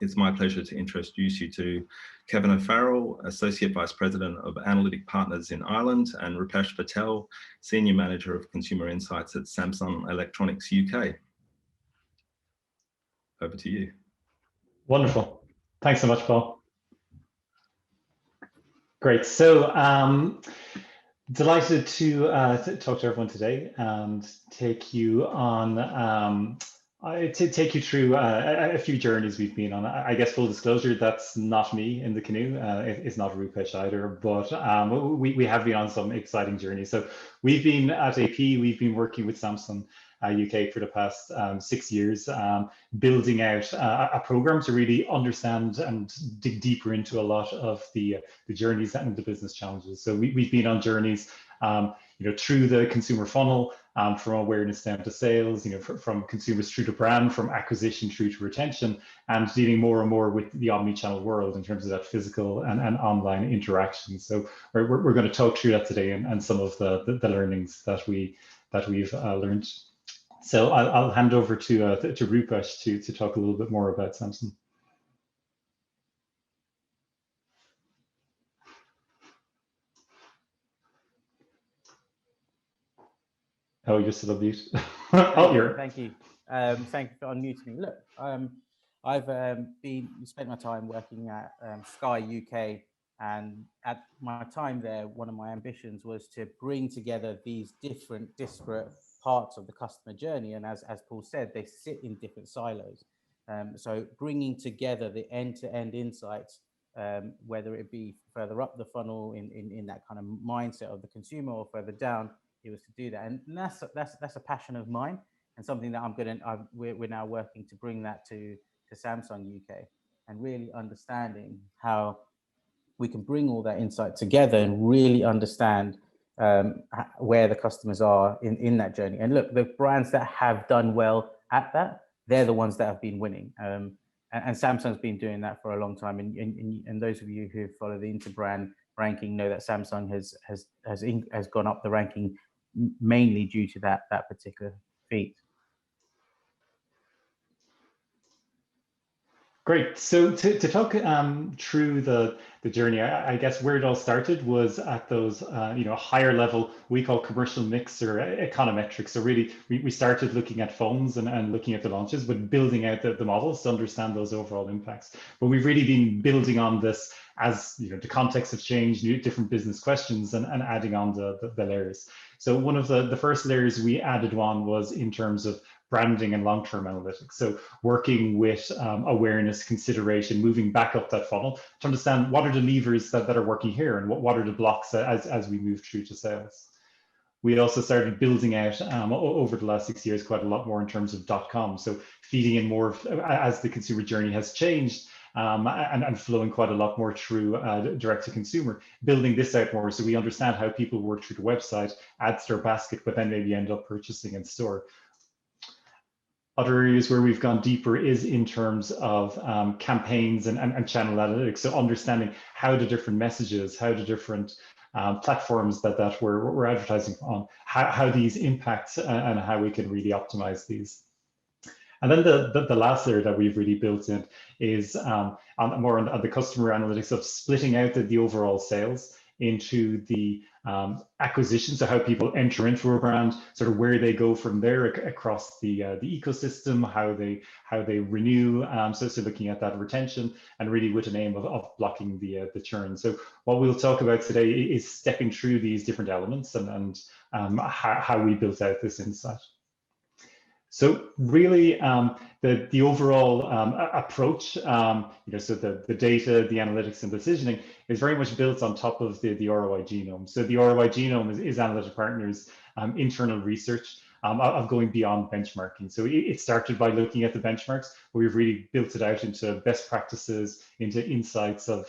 It's my pleasure to introduce you to Kevin O'Farrell, Associate Vice President of Analytic Partners in Ireland, and Rupesh Patel, Senior Manager of Consumer Insights at Samsung Electronics UK. Over to you. Wonderful. Thanks so much, Paul. Great. So delighted to talk to everyone today and take you on to take you through a few journeys we've been on. I guess full disclosure, that's not me in the canoe. It's not Rupesh either, but we have been on some exciting journeys. So we've been at AP, we've been working with Samsung UK for the past 6 years, building out a program to really understand and dig deeper into a lot of the journeys and the business challenges. So we've been on journeys through the consumer funnel, from awareness down to sales, from consumers through to brand, from acquisition through to retention, and dealing more and more with the omni-channel world in terms of that physical and online interaction. So we're going to talk through that today and some of the learnings that we've learned. So I'll hand over to Rupesh to talk a little bit more about Samsung. Oh, you're still on mute. Thank you. Thank you for unmuting me. Look, I've spent my time working at Sky UK, and at my time there, one of my ambitions was to bring together these different disparate parts of the customer journey. And as Paul said, they sit in different silos. So bringing together the end-to-end insights, whether it be further up the funnel in that kind of mindset of the consumer or further down, it was to do that. And that's a passion of mine and something that we're now working to bring that to Samsung UK, and really understanding how we can bring all that insight together and really understand where the customers are in that journey. And look, the brands that have done well at that, they're the ones that have been winning. And Samsung's been doing that for a long time. And those of you who follow the Interbrand ranking know that Samsung has gone up the ranking mainly due to that particular feat. Great. So to talk through the journey, I guess where it all started was at those higher level we call commercial mix or econometrics. So really we started looking at phones and looking at the launches, but building out the models to understand those overall impacts. But we've really been building on this as the context have changed, new different business questions, and adding on the layers. So one of the first layers we added on was in terms of branding and long-term analytics. So working with awareness, consideration, moving back up that funnel to understand what are the levers that are working here and what are the blocks as we move through to sales. We also started building out over the last 6 years quite a lot more in terms of .com. So feeding in more as the consumer journey has changed and flowing quite a lot more through direct to consumer, building this out more so we understand how people work through the website, add to their basket, but then maybe end up purchasing in store. Other areas where we've gone deeper is in terms of campaigns and channel analytics. So understanding how the different messages, how the different platforms that we're advertising on, how these impact and how we can really optimize these. And then the last layer that we've really built in is more on the customer analytics of splitting out the overall sales into the acquisition, so how people enter into a brand, sort of where they go from there across the ecosystem, how they renew. So looking at that retention and really with an aim of blocking the churn. So what we'll talk about today is stepping through these different elements and how we built out this insight. So really, the overall approach, so the data, the analytics, and decisioning is very much built on top of the ROI genome. So the ROI genome is Analytic Partners' internal research of going beyond benchmarking. So it started by looking at the benchmarks, but we've really built it out into best practices, into insights of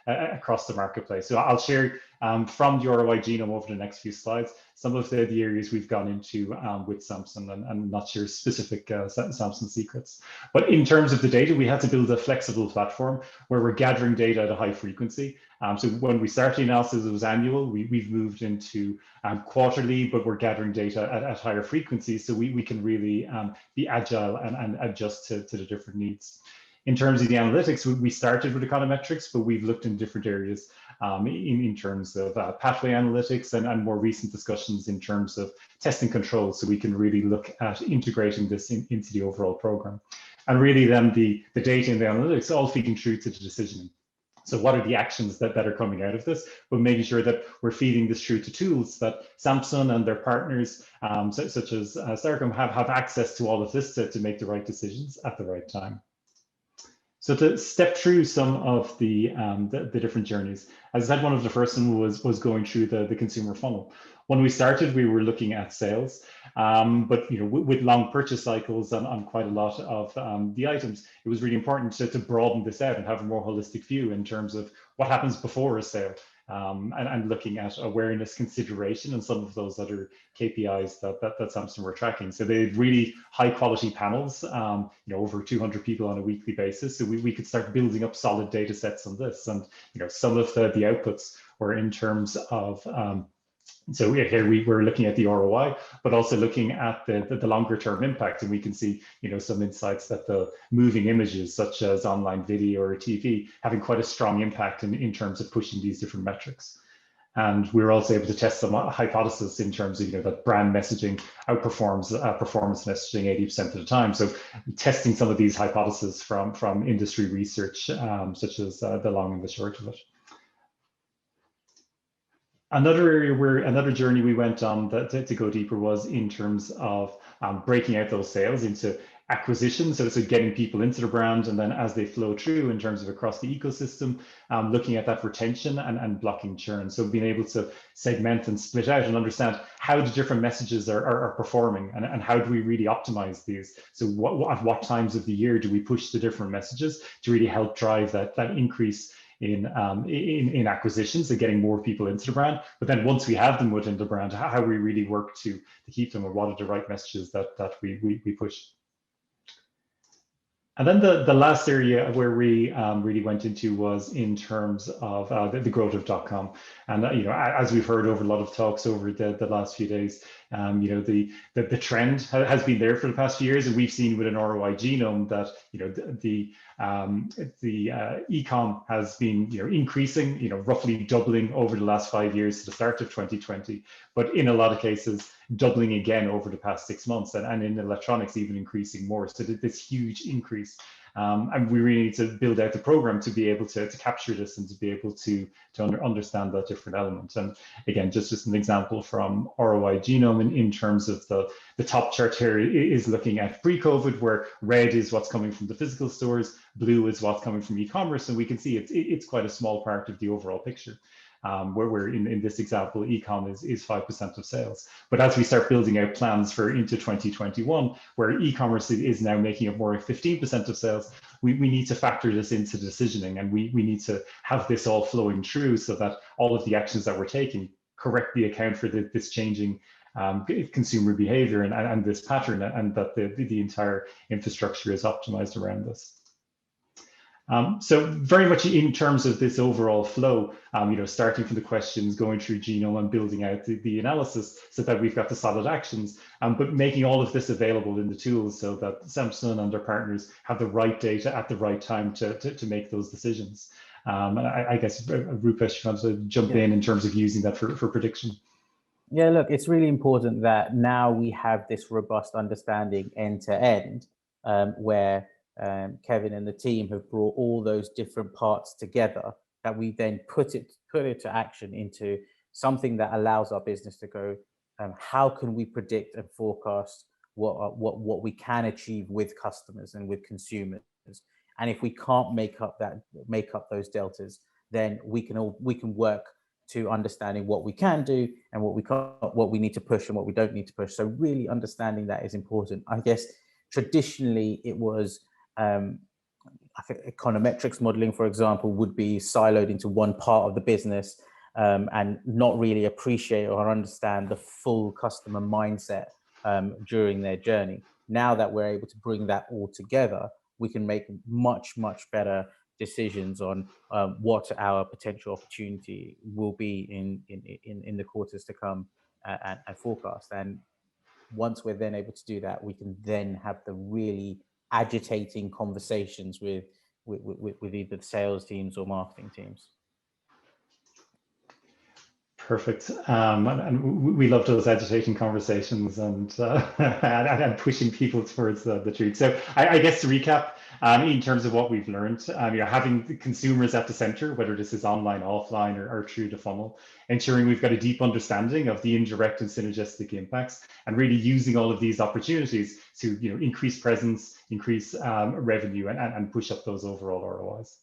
across the marketplace. So I'll share from the ROI genome over the next few slides some of the areas we've gone into with Samsung, and not share specific Samsung secrets. But in terms of the data, we had to build a flexible platform where we're gathering data at a high frequency. So when we started the analysis, it was annual. We've moved into quarterly, but we're gathering data at higher frequencies, so we can really be agile and adjust to the different needs. In terms of the analytics, we started with econometrics, but we've looked in different areas in terms of pathway analytics and more recent discussions in terms of testing control, so we can really look at integrating this into the overall program. And really then the data and the analytics all feeding through to the decisioning. So what are the actions that are coming out of this, but making sure that we're feeding this through to tools that Samsung and their partners, such as Starcom, have access to all of this to make the right decisions at the right time. So to step through some of the different journeys, as I said, one of the first one was going through the consumer funnel. When we started, we were looking at sales, but with long purchase cycles on quite a lot of the items, it was really important to broaden this out and have a more holistic view in terms of what happens before a sale, and looking at awareness, consideration, and some of those other KPIs that Samsung were tracking. So they had really high quality panels, over 200 people on a weekly basis. So we could start building up solid data sets on this. And some of the outputs were in terms of so here we were looking at the ROI, but also looking at the longer term impact. And we can see, some insights that the moving images, such as online video or TV, having quite a strong impact in terms of pushing these different metrics. And we were also able to test some hypotheses in terms of, that brand messaging outperforms performance messaging 80% of the time. So testing some of these hypotheses from industry research, such as the long and the short of it. Another area where another journey we went on to go deeper was in terms of breaking out those sales into acquisition. So getting people into the brand, and then as they flow through in terms of across the ecosystem, looking at that retention and blocking churn. So being able to segment and split out and understand how the different messages are performing, and how do we really optimize these. So at what times of the year do we push the different messages to really help drive that increase in acquisitions and getting more people into the brand. But then once we have them within the brand, how we really work to keep them, or what are the right messages that we push. And then the last area where we really went into was in terms of the growth of .com. And as we've heard over a lot of talks over the last few days, the trend has been there for the past few years, and we've seen with an ROI genome that the e-com has been increasing, roughly doubling over the last 5 years to the start of 2020, but in a lot of cases doubling again over the past 6 months, and in electronics even increasing more. So this huge increase. And we really need to build out the program to be able to capture this and to be able to understand that different element. And again, just an example from ROI Genome in terms of the top chart here is looking at pre-COVID, where red is what's coming from the physical stores, blue is what's coming from e-commerce, and we can see it's quite a small part of the overall picture. Where we're in this example, e-com is 5% of sales. But as we start building out plans for into 2021, where e-commerce is now making up more like 15% of sales, we need to factor this into decisioning, and we need to have this all flowing through so that all of the actions that we're taking correctly account for this changing consumer behavior and this pattern, and that the entire infrastructure is optimized around this. So very much in terms of this overall flow, starting from the questions, going through genome and building out the analysis so that we've got the solid actions, but making all of this available in the tools so that Samsung and their partners have the right data at the right time to make those decisions. And I guess, Rupesh, you want to jump in terms of using that for prediction? Yeah, look, it's really important that now we have this robust understanding end to end, where Kevin and the team have brought all those different parts together, that we then put it to action into something that allows our business to go, how can we predict and forecast what we can achieve with customers and with consumers? And if we can't make up those deltas, then we can work to understanding what we can do and what we need to push and what we don't need to push. So really understanding that is important. I guess traditionally it was I think econometrics modeling, for example, would be siloed into one part of the business and not really appreciate or understand the full customer mindset during their journey. Now that we're able to bring that all together, we can make much better decisions on what our potential opportunity will be in the quarters to come and forecast. And once we're then able to do that, we can then have the really agitating conversations with with either the sales teams or marketing teams. Perfect. And we love those agitating conversations and and pushing people towards the truth. So I guess to recap, in terms of what we've learned, you're having the consumers at the center, whether this is online, offline, or through the funnel, ensuring we've got a deep understanding of the indirect and synergistic impacts, and really using all of these opportunities to increase presence, increase revenue, and push up those overall ROIs.